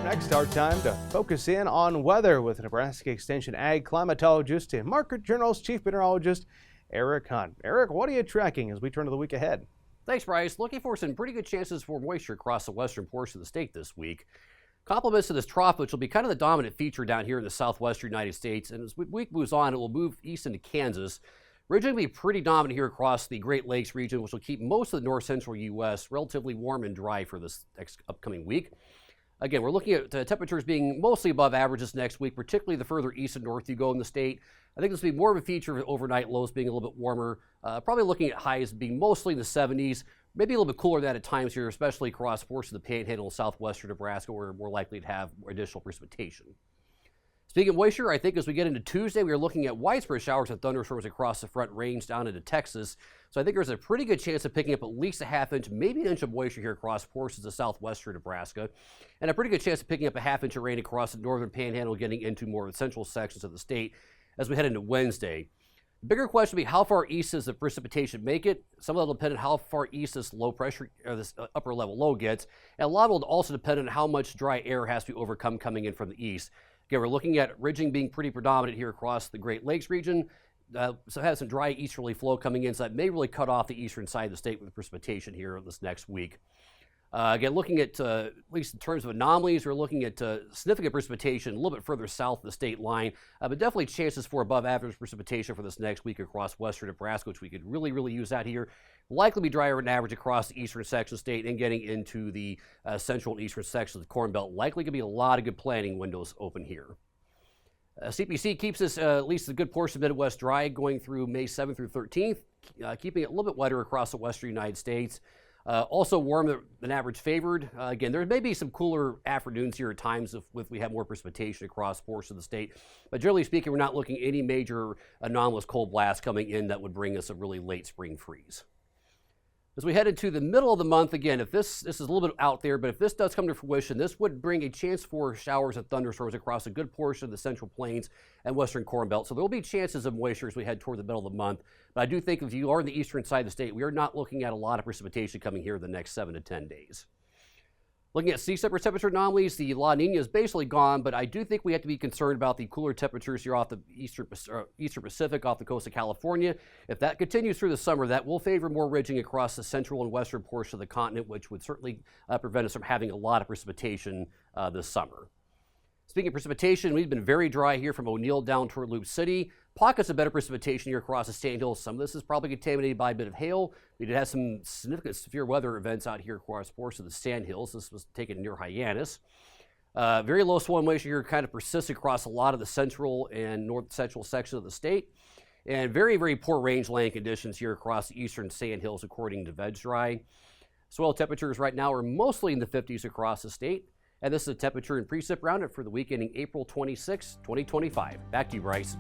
Up next, our time to focus in on weather with Nebraska Extension Ag climatologist and Market Journal's chief meteorologist, Eric Hunt. Eric, what are you tracking as we turn to the week ahead? Thanks, Bryce. Looking for some pretty good chances for moisture across the western portion of the state this week. Compliments to this trough, which will be kind of the dominant feature down here in the southwestern United States. And as the week moves on, it will move east into Kansas. Region will be pretty dominant here across the Great Lakes region, which will keep most of the north central U.S. relatively warm and dry for this next upcoming week. Again, we're looking at temperatures being mostly above average this next week, particularly the further east and north you go in the state. I think this will be more of a feature of overnight lows being a little bit warmer, probably looking at highs being mostly in the 70s, maybe a little bit cooler than that at times here, especially across portions of the Panhandle and southwestern Nebraska, where we're more likely to have additional precipitation. Speaking of moisture, I think as we get into Tuesday, we are looking at widespread showers and thunderstorms across the front range down into Texas. So I think there's a pretty good chance of picking up at least a half inch, maybe an inch of moisture here across portions of southwestern Nebraska, and a pretty good chance of picking up a half inch of rain across the northern Panhandle, getting into more of the central sections of the state as we head into Wednesday. The bigger question will be how far east does the precipitation make it? Some of that will depend on how far east this low pressure or this upper level low gets, and a lot will also depend on how much dry air has to be overcome coming in from the east. Again, we're looking at ridging being pretty predominant here across the Great Lakes region. So have some dry easterly flow coming in, so that may really cut off the eastern side of the state with precipitation here this next week. Again, looking at least in terms of anomalies, we're looking at significant precipitation a little bit further south of the state line, but definitely chances for above average precipitation for this next week across western Nebraska, which we could really use out here. Likely be drier than average across the eastern section of the state and getting into the central and eastern sections of the Corn Belt. Likely going to be a lot of good planting windows open here. CPC keeps this at least a good portion of Midwest dry going through May 7th through 13th, keeping it a little bit wetter across the western United States. Also warmer than average favored. Again, there may be some cooler afternoons here at times if we have more precipitation across portions of the state. But generally speaking, we're not looking at any major anomalous cold blasts coming in that would bring us a really late spring freeze. As we head into the middle of the month, again, if this is a little bit out there, but if this does come to fruition, this would bring a chance for showers and thunderstorms across a good portion of the central plains and western Corn Belt. So there will be chances of moisture as we head toward the middle of the month. But I do think if you are in the eastern side of the state, we are not looking at a lot of precipitation coming here in the next 7 to 10 days. Looking at sea surface temperature anomalies, the La Nina is basically gone, but I do think we have to be concerned about the cooler temperatures here off the eastern Pacific, off the coast of California. If that continues through the summer, that will favor more ridging across the central and western portion of the continent, which would certainly prevent us from having a lot of precipitation this summer. Speaking of precipitation, we've been very dry here from O'Neill down toward Loop City. Pockets of better precipitation here across the Sandhills. Some of this is probably contaminated by a bit of hail. We did have some significant severe weather events out here across portions of the Sandhills. This was taken near Hyannis. Very low soil moisture here kind of persists across a lot of the central and north central section of the state. And very poor rangeland conditions here across the eastern Sandhills according to VegDry. Soil temperatures right now are mostly in the 50s across the state. And this is the temperature and precip roundup for the week ending April 26, 2025. Back to you, Bryce.